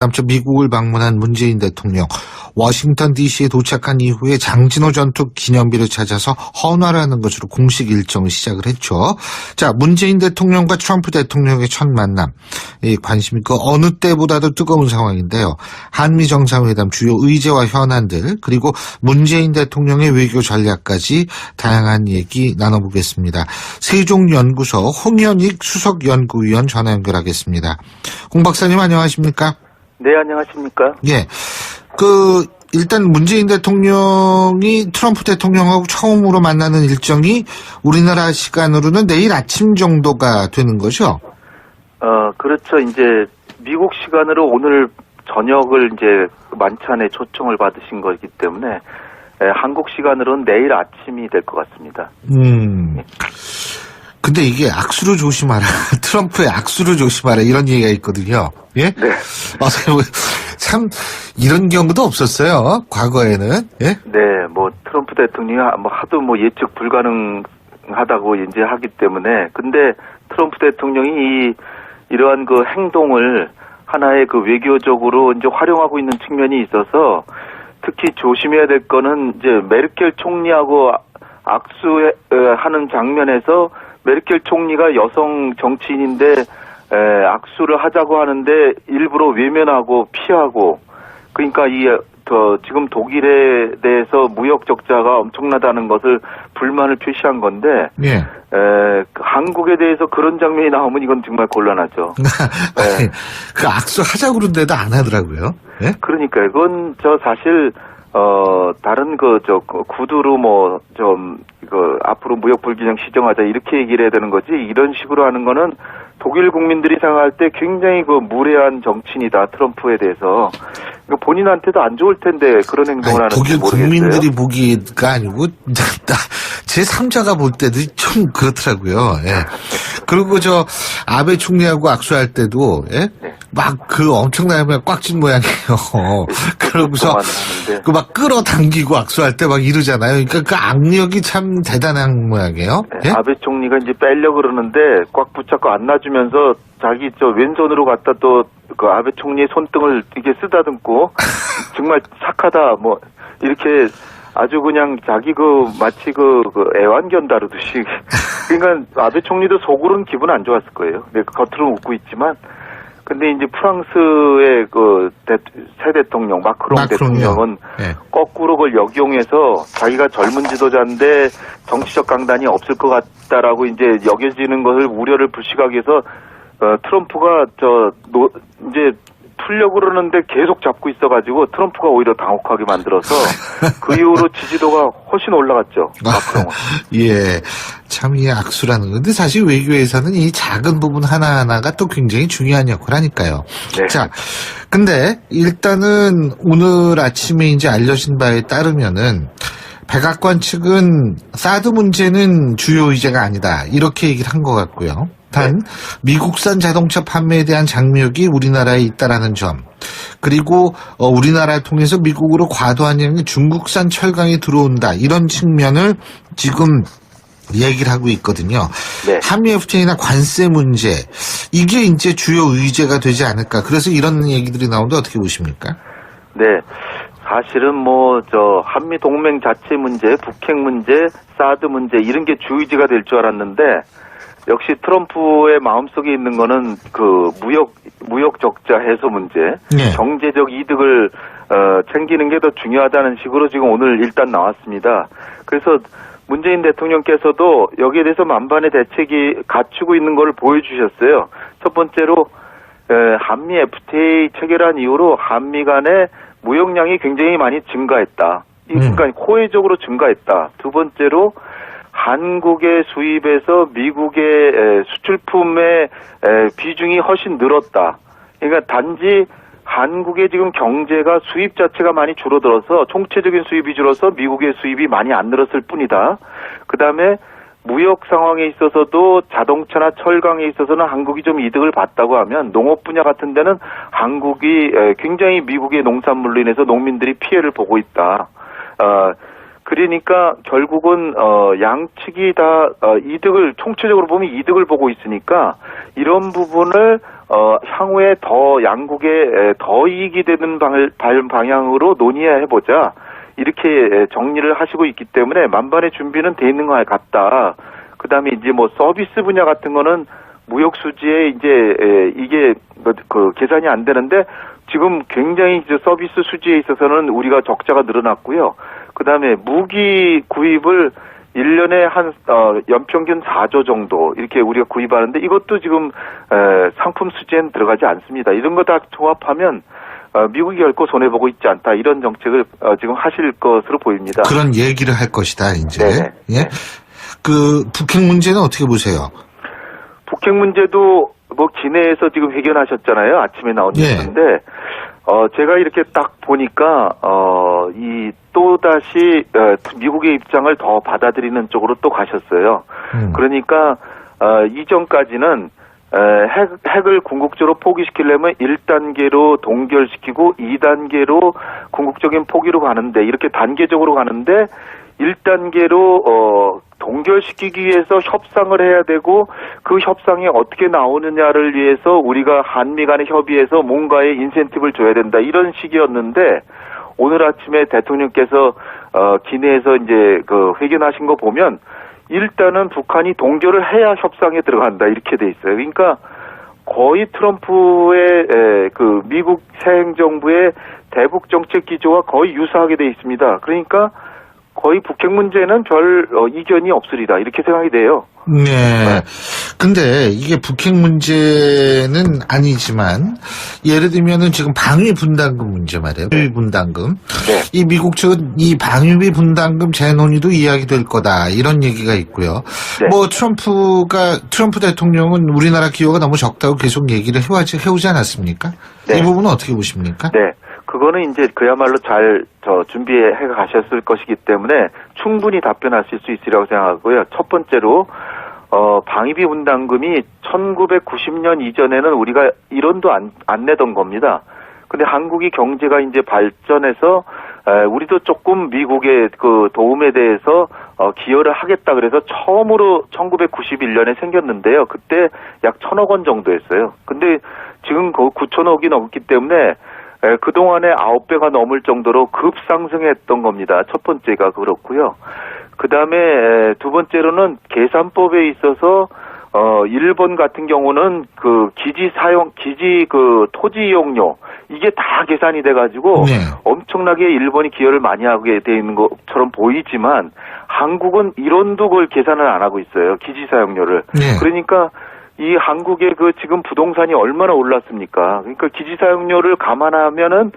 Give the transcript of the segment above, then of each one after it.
남쪽 미국을 방문한 문재인 대통령, 워싱턴 DC에 도착한 이후에 장진호 전투 기념비를 찾아서 헌화를 하는 것으로 공식 일정을 시작을 했죠. 자, 문재인 대통령과 트럼프 대통령의 첫 만남, 이 관심이 그 어느 때보다도 뜨거운 상황인데요. 한미 정상회담 주요 의제와 현안들, 그리고 문재인 대통령의 외교 전략까지 다양한 얘기 나눠보겠습니다. 세종연구소 홍현익 수석연구위원 전화 연결하겠습니다. 홍 박사님 안녕하십니까? 네, 안녕하십니까? 예. 일단 문재인 대통령이 트럼프 대통령하고 처음으로 만나는 일정이 우리나라 시간으로는 내일 아침 정도가 되는 거죠? 그렇죠. 이제 미국 시간으로 오늘 저녁을 이제 만찬에 초청을 받으신 거기 때문에 한국 시간으로는 내일 아침이 될 것 같습니다. 근데 이게 악수를 조심하라. 트럼프의 악수를 조심하라. 이런 얘기가 있거든요. 예? 네. 참, 이런 경우도 없었어요. 과거에는. 예? 네, 트럼프 대통령이 하도 예측 불가능하다고 이제 하기 때문에. 근데 트럼프 대통령이 이러한 그 행동을 하나의 그 외교적으로 이제 활용하고 있는 측면이 있어서 특히 조심해야 될 거는 이제 메르켈 총리하고 악수하는 장면에서 메르켈 총리가 여성 정치인인데 악수를 하자고 하는데 일부러 외면하고 피하고, 그러니까 지금 독일에 대해서 무역 적자가 엄청나다는 것을 불만을 표시한 건데, 예. 한국에 대해서 그런 장면이 나오면 이건 정말 곤란하죠. 아니, 그 악수 하자고 그러는데도 안 하더라고요. 예? 그러니까 이건 사실 다른 구두로 앞으로 무역 불균형 시정하자 이렇게 얘기를 해야 되는 거지, 이런 식으로 하는 거는 독일 국민들이 생각할 때 굉장히 무례한 정치인이다, 트럼프에 대해서. 본인한테도 안 좋을 텐데 그런 행동을 하는지 독일 모르겠어요. 국민들이 보기가 아니고 제 3자가 볼 때도 좀 그렇더라고요. 예. 그리고 아베 총리하고 악수할 때도, 예? 네. 엄청나게 꽉 찐 모양이에요. 그러고서 막 끌어당기고 악수할 때 막 이러잖아요. 그러니까 그 악력이 참 대단한 모양이에요. 네, 예? 아베 총리가 이제 빼려고 그러는데 꽉 붙잡고 안 놔주면서 자기 왼손으로 갖다 또 그 아베 총리의 손등을 이렇게 쓰다듬고 정말 착하다 이렇게 아주 그냥 자기 마치 애완견 다루듯이. 그러니까 아베 총리도 속으로는 기분 안 좋았을 거예요. 근데 겉으로는 웃고 있지만. 근데 이제 프랑스의 새 대통령 마크롱 대통령은 네. 거꾸로 그걸 역용해서 자기가 젊은 지도자인데 정치적 강단이 없을 것 같다라고 이제 여겨지는 것을 우려를 불식하기 위해서 트럼프가 이제 풀려고 그러는데 계속 잡고 있어가지고 트럼프가 오히려 당혹하게 만들어서 그 이후로 지지도가 훨씬 올라갔죠. 마크롱은. 예. 참 이 악수라는 건데 사실 외교에서는 이 작은 부분 하나하나가 또 굉장히 중요한 역할을 하니까요. 네. 자, 근데 일단은 오늘 아침에 이제 알려진 바에 따르면은 백악관 측은 사드 문제는 주요 의제가 아니다, 이렇게 얘기를 한 것 같고요. 단 미국산 자동차 판매에 대한 장벽이 우리나라에 있다라는 점, 그리고 우리나라를 통해서 미국으로 과도한 양의 중국산 철강이 들어온다, 이런 측면을 지금 얘기를 하고 있거든요. 네. 한미 FTA나 관세 문제, 이게 이제 주요 의제가 되지 않을까, 그래서 이런 얘기들이 나오는데 어떻게 보십니까? 네. 사실은 한미 동맹 자체 문제, 북핵 문제, 사드 문제, 이런 게 주의지가 될 줄 알았는데, 역시 트럼프의 마음속에 있는 거는 무역 적자 해소 문제, 네. 경제적 이득을 챙기는 게 더 중요하다는 식으로 지금 오늘 일단 나왔습니다. 그래서 문재인 대통령께서도 여기에 대해서 만반의 대책이 갖추고 있는 걸 보여주셨어요. 첫 번째로 한미 FTA 체결한 이후로 한미 간의 무역량이 굉장히 많이 증가했다. 그러니까 호혜적으로 증가했다. 두 번째로 한국의 수입에서 미국의 수출품의 비중이 훨씬 늘었다. 그러니까 단지 한국의 지금 경제가 수입 자체가 많이 줄어들어서 총체적인 수입이 줄어서 미국의 수입이 많이 안 늘었을 뿐이다. 그다음에 무역 상황에 있어서도 자동차나 철강에 있어서는 한국이 좀 이득을 봤다고 하면 농업 분야 같은 데는 한국이 굉장히 미국의 농산물로 인해서 농민들이 피해를 보고 있다. 그러니까 결국은 양측이 다 이득을, 총체적으로 보면 이득을 보고 있으니까 이런 부분을 향후에 더 양국에 더 이익이 되는 방향으로 논의해보자. 이렇게 정리를 하시고 있기 때문에 만반의 준비는 돼 있는 것 같다. 그 다음에 이제 뭐 서비스 분야 같은 거는 무역 수지에 이제 이게 그 계산이 안 되는데 지금 굉장히 이제 서비스 수지에 있어서는 우리가 적자가 늘어났고요. 그 다음에 무기 구입을 1년에 연평균 4조 정도 이렇게 우리가 구입하는데 이것도 지금 상품 수지에는 들어가지 않습니다. 이런 거 다 종합하면 미국이 결코 손해보고 있지 않다. 이런 정책을 지금 하실 것으로 보입니다. 그런 얘기를 할 것이다, 이제. 네네. 예? 그 북핵 문제는 어떻게 보세요? 북핵 문제도 뭐 기내에서 지금 회견하셨잖아요. 아침에 나온 뉴스인데 제가 이렇게 딱 보니까 이 또다시 미국의 입장을 더 받아들이는 쪽으로 또 가셨어요. 그러니까 이전까지는 핵을 궁극적으로 포기시키려면 1단계로 동결시키고 2단계로 궁극적인 포기로 가는데 이렇게 단계적으로 가는데 1단계로 동결시키기 위해서 협상을 해야 되고 그 협상이 어떻게 나오느냐를 위해서 우리가 한미 간의 협의에서 뭔가의 인센티브를 줘야 된다 이런 식이었는데 오늘 아침에 대통령께서 기내에서 이제 그 회견하신 거 보면 일단은 북한이 동결을 해야 협상에 들어간다 이렇게 돼 있어요. 그러니까 거의 트럼프의 그 미국 새 행정부의 대북 정책 기조와 거의 유사하게 돼 있습니다. 그러니까 거의 북핵 문제는 별 이견이 없으리다 이렇게 생각이 돼요. 네. 근데 이게 북핵 문제는 아니지만 예를 들면은 지금 방위 분담금 문제 말이에요. 방위 분담금. 네. 이 미국 측은 이 방위비 분담금 재논의도 이야기될 거다 이런 얘기가 있고요. 네. 뭐 트럼프 대통령은 우리나라 기여가 너무 적다고 계속 얘기를 해오지 않았습니까? 네. 이 부분은 어떻게 보십니까? 네. 그거는 이제 그야말로 잘 준비해 가셨을 것이기 때문에 충분히 답변하실 수 있으리라고 생각하고요. 첫 번째로 방위비 분담금이 1990년 이전에는 우리가 1원도 안 내던 겁니다. 근데 한국이 경제가 이제 발전해서 우리도 조금 미국의 그 도움에 대해서 기여를 하겠다 그래서 처음으로 1991년에 생겼는데요. 그때 약 1,000억 원 정도였어요. 근데 지금 그 9,000억이 넘기 때문에 그동안에 9배가 넘을 정도로 급상승했던 겁니다. 첫 번째가 그렇고요. 그 다음에 두 번째로는 계산법에 있어서 일본 같은 경우는 그 기지 그 토지 이용료 이게 다 계산이 돼가지고 네. 엄청나게 일본이 기여를 많이 하게 돼 있는 것처럼 보이지만 한국은 1원도 그걸 계산을 안 하고 있어요. 기지 사용료를. 네. 그러니까 이 한국의 그 지금 부동산이 얼마나 올랐습니까? 그러니까 기지 사용료를 감안하면은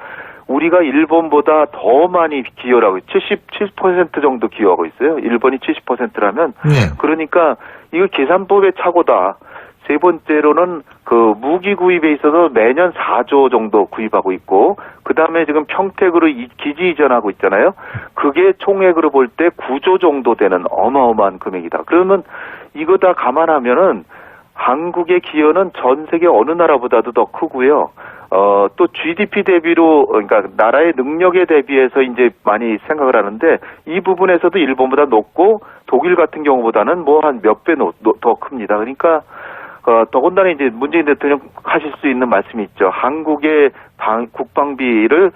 우리가 일본보다 더 많이 기여를 하고 77% 정도 기여하고 있어요. 일본이 70%라면. 네. 그러니까 이거 계산법의 착오다. 세 번째로는 그 무기 구입에 있어서 매년 4조 정도 구입하고 있고 그다음에 지금 평택으로 기지 이전하고 있잖아요. 그게 총액으로 볼 때 9조 정도 되는 어마어마한 금액이다. 그러면 이거 다 감안하면은 한국의 기여는 전 세계 어느 나라보다도 더 크고요. 또 GDP 대비로 그러니까 나라의 능력에 대비해서 이제 많이 생각을 하는데 이 부분에서도 일본보다 높고 독일 같은 경우보다는 뭐 한 몇 배 더 큽니다. 그러니까 더군다나 이제 문재인 대통령 하실 수 있는 말씀이 있죠. 한국의 국방비를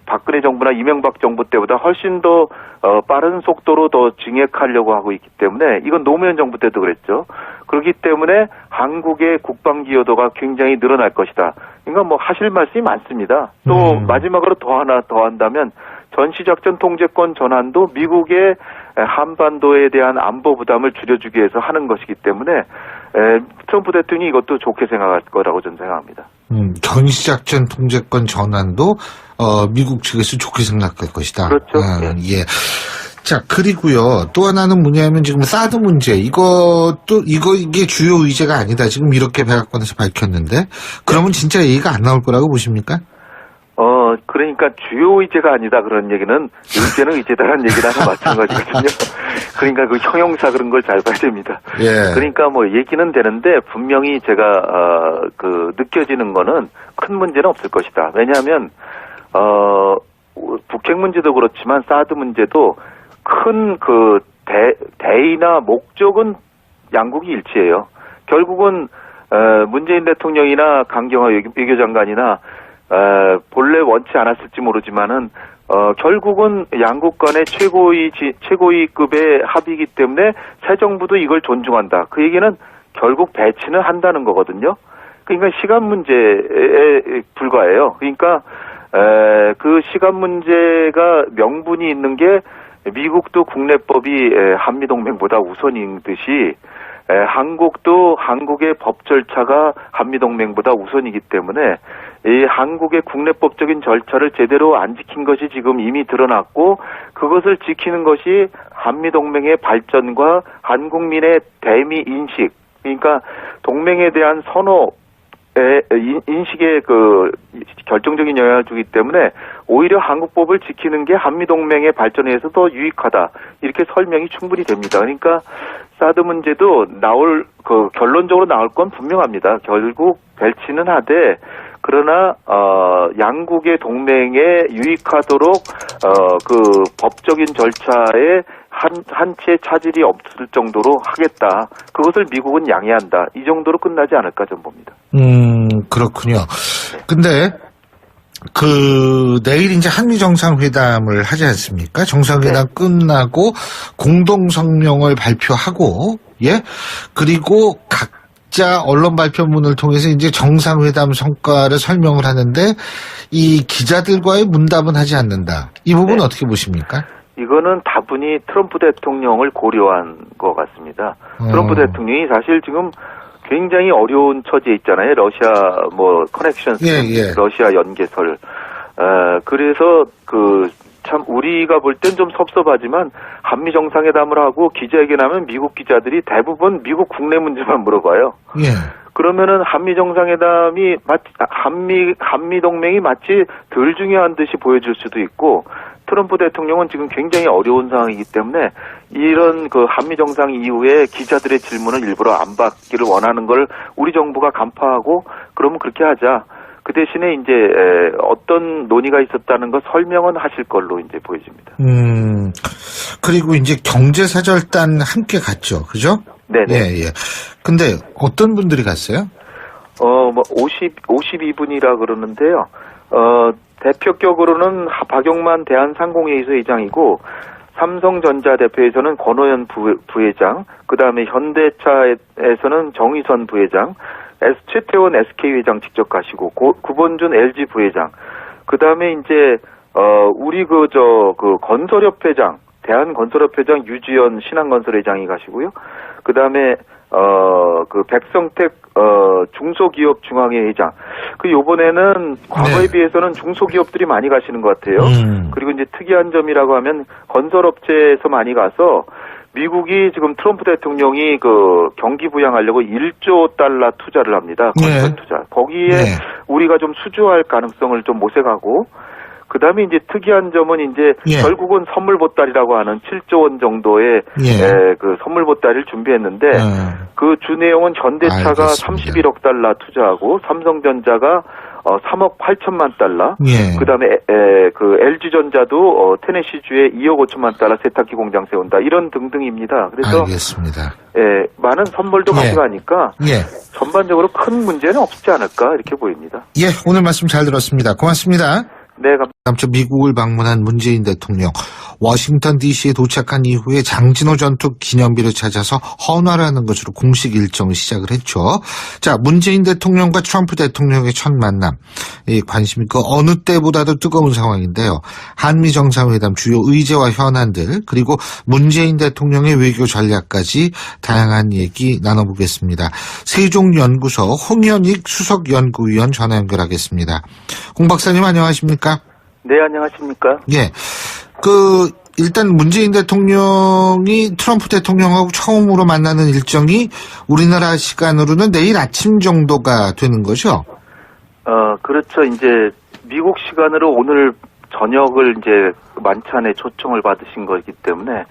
박근혜 정부나 이명박 정부 때보다 훨씬 더 빠른 속도로 더 증액하려고 하고 있기 때문에 이건 노무현 정부 때도 그랬죠. 그렇기 때문에 한국의 국방 기여도가 굉장히 늘어날 것이다. 그러니까 뭐 하실 말씀이 많습니다. 또 마지막으로 하나 더 한다면 전시작전 통제권 전환도 미국의 한반도에 대한 안보 부담을 줄여주기 위해서 하는 것이기 때문에 트럼프 대통령이 이것도 좋게 생각할 거라고 저는 생각합니다. 전시작전 통제권 전환도 미국 측에서 좋게 생각할 것이다. 그렇죠. 예. 자, 그리고요, 또 하나는 뭐냐면 지금 사드 문제, 이게 주요 의제가 아니다. 지금 이렇게 백악관에서 밝혔는데, 그러면 진짜 얘기가 안 나올 거라고 보십니까? 그러니까 주요 의제가 아니다 그런 얘기는 의제는 의제다라는 얘기랑 마찬가지거든요. 그러니까 그 형용사 그런 걸 잘 봐야 됩니다. 예. 그러니까 뭐 얘기는 되는데 분명히 제가 느껴지는 거는 큰 문제는 없을 것이다. 왜냐하면 북핵 문제도 그렇지만 사드 문제도 큰 그 대의나 목적은 양국이 일치해요. 결국은 문재인 대통령이나 강경화 외교장관이나 본래 원치 않았을지 모르지만은 결국은 양국 간의 최고위급의 합의이기 때문에 새 정부도 이걸 존중한다. 그 얘기는 결국 배치는 한다는 거거든요. 그러니까 시간 문제에 불과해요. 그러니까 그 시간 문제가 명분이 있는 게 미국도 국내법이 한미동맹보다 우선인 듯이 한국도 한국의 법 절차가 한미동맹보다 우선이기 때문에 이 한국의 국내법적인 절차를 제대로 안 지킨 것이 지금 이미 드러났고 그것을 지키는 것이 한미동맹의 발전과 한국민의 대미 인식, 그러니까 동맹에 대한 인식에 결정적인 영향을 주기 때문에 오히려 한국법을 지키는 게 한미동맹의 발전에 의해서 더 유익하다. 이렇게 설명이 충분히 됩니다. 그러니까 사드 문제도 결론적으로 나올 건 분명합니다. 결국 배치는 하되 그러나 양국의 동맹에 유익하도록 그 법적인 절차에 한 채 차질이 없을 정도로 하겠다. 그것을 미국은 양해한다. 이 정도로 끝나지 않을까 저는 봅니다. 그렇군요. 근데 내일 이제 한미 정상회담을 하지 않습니까? 정상회담 네. 끝나고 공동 성명을 발표하고 그리고 각자 언론 발표문을 통해서 이제 정상회담 성과를 설명을 하는데 이 기자들과의 문답은 하지 않는다. 이 부분은 네. 어떻게 보십니까? 이거는 다분히 트럼프 대통령을 고려한 것 같습니다. 트럼프 대통령이 사실 지금 굉장히 어려운 처지에 있잖아요. 러시아 커넥션스, 러시아 연계설. 그래서 참 우리가 볼 땐 좀 섭섭하지만 한미 정상회담을 하고 기자회견하면 미국 기자들이 대부분 미국 국내 문제만 물어봐요. 그러면은 한미 정상회담이 한미 동맹이 마치 덜 중요한 듯이 보여줄 수도 있고 트럼프 대통령은 지금 굉장히 어려운 상황이기 때문에 이런 한미 정상 이후에 기자들의 질문을 일부러 안 받기를 원하는 걸 우리 정부가 간파하고 그러면 그렇게 하자. 그 대신에 이제 어떤 논의가 있었다는 거 설명은 하실 걸로 이제 보여집니다. 그리고 이제 경제사절단 함께 갔죠, 그죠? 네네. 근데 어떤 분들이 갔어요? 52분이라 그러는데요. 대표격으로는 박용만 대한상공회의소 회장이고 삼성전자 대표에서는 권오현 부회장, 그 다음에 현대차에서는 정의선 부회장, 최태원 SK 회장 직접 가시고 구본준 LG 부회장, 그 다음에 이제 우리 건설협회장, 대한건설협회장 유지연 신한건설회장이 가시고요. 그 다음에 백성택 중소기업 중앙회 회장. 요번에는 과거에 비해서는 중소기업들이 많이 가시는 것 같아요. 그리고 이제 특이한 점이라고 하면 건설업체에서 많이 가서 미국이 지금 트럼프 대통령이 경기 부양하려고 1조 달러 투자를 합니다. 건설 투자. 거기에 우리가 좀 수주할 가능성을 좀 모색하고 그 다음에 이제 특이한 점은 이제 결국은 선물 보따리라고 하는 7조 원 정도의 선물 보따리를 준비했는데 그 주 내용은 현대차가 알겠습니다. 31억 달러 투자하고 삼성전자가 3억 8천만 달러. 그 다음에 LG전자도 테네시주에 2억 5천만 달러 세탁기 공장 세운다. 이런 등등입니다. 그래서 알겠습니다. 많은 선물도 가져가니까 전반적으로 큰 문제는 없지 않을까 이렇게 보입니다. 오늘 말씀 잘 들었습니다. 고맙습니다. 네, 감사합니다. 미국을 방문한 문재인 대통령, 워싱턴 DC에 도착한 이후에 장진호 전투 기념비를 찾아서 헌화라는 것으로 공식 일정을 시작을 했죠. 자, 문재인 대통령과 트럼프 대통령의 첫 만남, 관심이 어느 때보다도 뜨거운 상황인데요. 한미 정상회담 주요 의제와 현안들, 그리고 문재인 대통령의 외교 전략까지 다양한 얘기 나눠보겠습니다. 세종연구소 홍현익 수석연구위원 전화 연결하겠습니다. 홍 박사님 안녕하십니까? 네, 안녕하십니까? 일단 문재인 대통령이 트럼프 대통령하고 처음으로 만나는 일정이 우리나라 시간으로는 내일 아침 정도가 되는 거죠? 그렇죠. 이제 미국 시간으로 오늘 저녁을 이제 만찬에 초청을 받으신 거기 때문에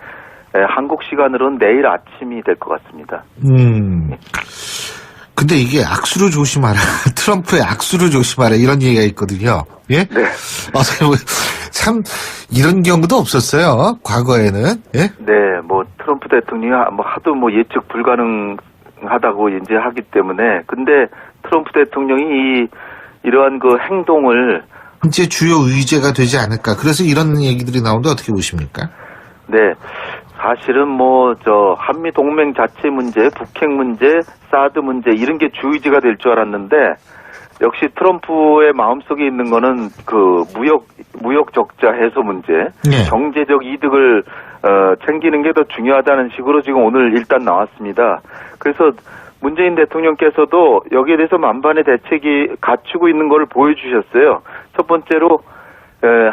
한국 시간으로는 내일 아침이 될 것 같습니다. 근데 이게 악수를 조심하라. 트럼프의 악수를 조심하라. 이런 얘기가 있거든요. 네. 참, 이런 경우도 없었어요. 과거에는. 네, 트럼프 대통령이 하도 예측 불가능한 불가능하다고 이제 하기 때문에 근데 트럼프 대통령이 이러한 그 행동을 이제 주요 의제가 되지 않을까. 그래서 이런 얘기들이 나오는데 어떻게 보십니까? 네. 사실은 한미 동맹 자체 문제, 북핵 문제, 사드 문제 이런 게 주의지가 될 줄 알았는데 역시 트럼프의 마음속에 있는 거는 그 무역 적자 해소 문제, 네. 경제적 이득을 챙기는 게 더 중요하다는 식으로 지금 오늘 일단 나왔습니다. 그래서 문재인 대통령께서도 여기에 대해서 만반의 대책이 갖추고 있는 걸 보여주셨어요. 첫 번째로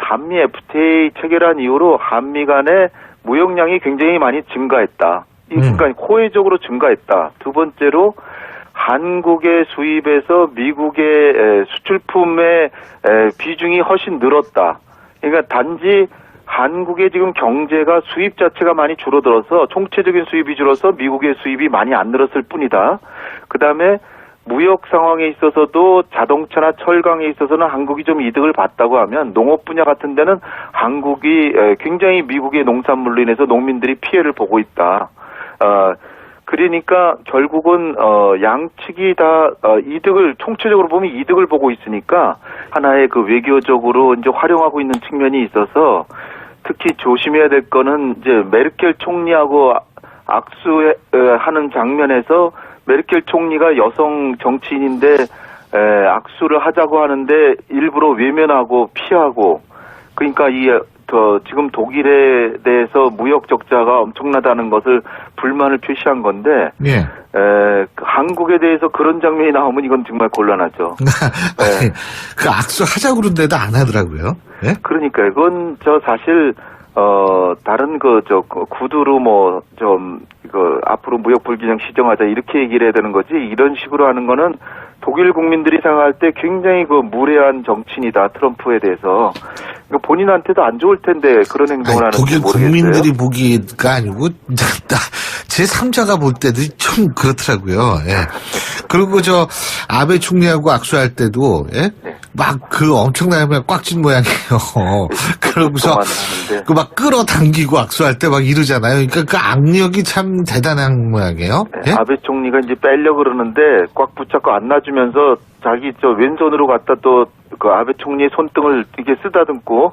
한미 FTA 체결한 이후로 한미 간의 무역량이 굉장히 많이 증가했다. 그러니까 호혜적으로 증가했다. 두 번째로 한국의 수입에서 미국의 수출품의 비중이 훨씬 늘었다. 그러니까 단지 한국의 지금 경제가 수입 자체가 많이 줄어들어서 총체적인 수입이 줄어서 미국의 수입이 많이 안 늘었을 뿐이다. 그다음에 무역 상황에 있어서도 자동차나 철강에 있어서는 한국이 좀 이득을 봤다고 하면 농업 분야 같은 데는 한국이 굉장히 미국의 농산물로 인해서 농민들이 피해를 보고 있다. 그러니까 결국은 양측이 다 이득을 총체적으로 보면 이득을 보고 있으니까 하나의 그 외교적으로 이제 활용하고 있는 측면이 있어서 특히 조심해야 될 거는 이제 메르켈 총리하고 악수하는 장면에서 메르켈 총리가 여성 정치인인데 악수를 하자고 하는데 일부러 외면하고 피하고 그러니까 지금 독일에 대해서 무역 적자가 엄청나다는 것을 불만을 표시한 건데 예. 한국에 대해서 그런 장면이 나오면 이건 정말 곤란하죠. 아니, 그 악수 하자고 그러는데도 안 하더라고요. 예? 그러니까 이건 사실 다른 구두로 앞으로 무역 불균형 시정하자 이렇게 얘기를 해야 되는 거지 이런 식으로 하는 거는 독일 국민들이 생각할 때 굉장히 그 무례한 정치인이다 트럼프에 대해서 본인한테도 안 좋을 텐데 그런 행동을 하는지 독일 모르겠어요. 국민들이 보기가 아니고 제 3자가 볼 때도 좀 그렇더라고요. 예. 그리고 아베 총리하고 악수할 때도 예? 막 그 엄청나게 꽉 찐 모양이에요. 그러고서 그 막 끌어당기고 악수할 때 막 이러잖아요. 그러니까 그 악력이 참 대단한 모양이에요. 예? 아베 총리가 이제 빼려 그러는데 꽉 붙잡고 안 놔주면서 자기 왼손으로 갖다 또 그 아베 총리의 손등을 이렇게 쓰다듬고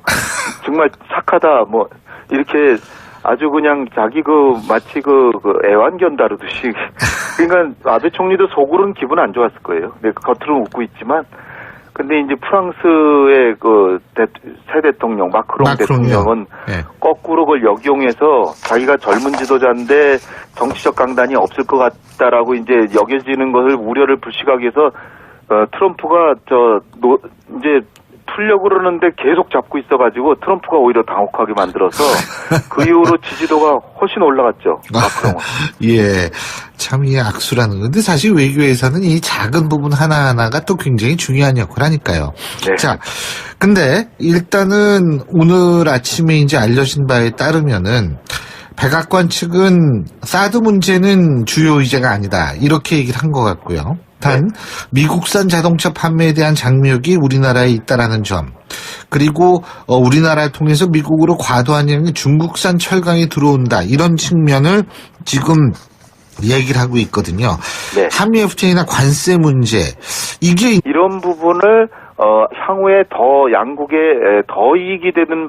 정말 착하다 뭐 이렇게 아주 그냥 자기 마치 애완견 다루듯이 그러니까 아베 총리도 속으로는 기분 안 좋았을 거예요. 겉으로는 웃고 있지만 근데 이제 프랑스의 새 대통령 마크롱 대통령은 네. 거꾸로 그걸 역용해서 자기가 젊은 지도자인데 정치적 강단이 없을 것 같다라고 이제 여겨지는 것을 우려를 불식하기 위해서 트럼프가 이제 풀려고 그러는데 계속 잡고 있어가지고 트럼프가 오히려 당혹하게 만들어서 그 이후로 지지도가 훨씬 올라갔죠. 마크롱은. 예. 참 이 악수라는 건데 사실 외교에서는 이 작은 부분 하나하나가 또 굉장히 중요한 역할을 하니까요. 네. 자, 근데 일단은 오늘 아침에 이제 알려진 바에 따르면은 백악관 측은 사드 문제는 주요 의제가 아니다. 이렇게 얘기를 한 것 같고요. 단 미국산 자동차 판매에 대한 장벽이 우리나라에 있다라는 점, 그리고 우리나라를 통해서 미국으로 과도한 양의 중국산 철강이 들어온다 이런 측면을 지금 얘기를 하고 있거든요. 네. 한미 FTA나 관세 문제 이게 이런 부분을 향후에 더 양국에 더 이익이 되는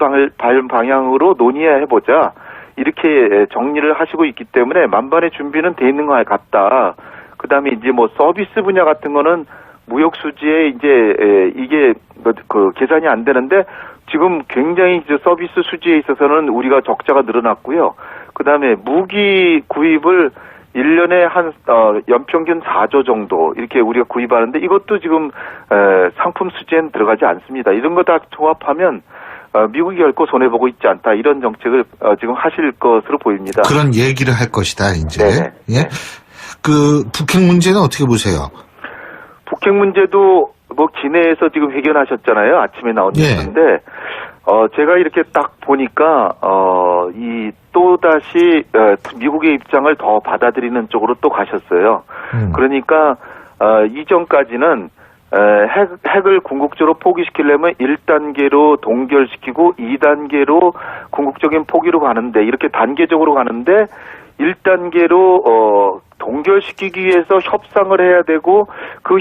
방향으로 논의해보자 이렇게 정리를 하시고 있기 때문에 만반의 준비는 돼 있는 것 같다. 그다음에 이제 서비스 분야 같은 거는 무역 수지에 이제 이게 계산이 안 되는데 지금 굉장히 이제 서비스 수지에 있어서는 우리가 적자가 늘어났고요. 그다음에 무기 구입을 1년에 연평균 4조 정도 이렇게 우리가 구입하는데 이것도 지금 상품 수지에는 들어가지 않습니다. 이런 거 다 조합하면 미국이 결코 손해보고 있지 않다. 이런 정책을 지금 하실 것으로 보입니다. 그런 얘기를 할 것이다, 이제. 네네. 예? 네. 북핵 문제는 어떻게 보세요? 북핵 문제도 기내에서 지금 회견하셨잖아요. 아침에 나온 뉴스인데, 제가 이렇게 딱 보니까, 또다시, 미국의 입장을 더 받아들이는 쪽으로 또 가셨어요. 그러니까, 이전까지는, 핵을 궁극적으로 포기시키려면 1단계로 동결시키고 2단계로 궁극적인 포기로 가는데, 이렇게 단계적으로 가는데, 1단계로 동결시키기 위해서 협상을 해야 되고 그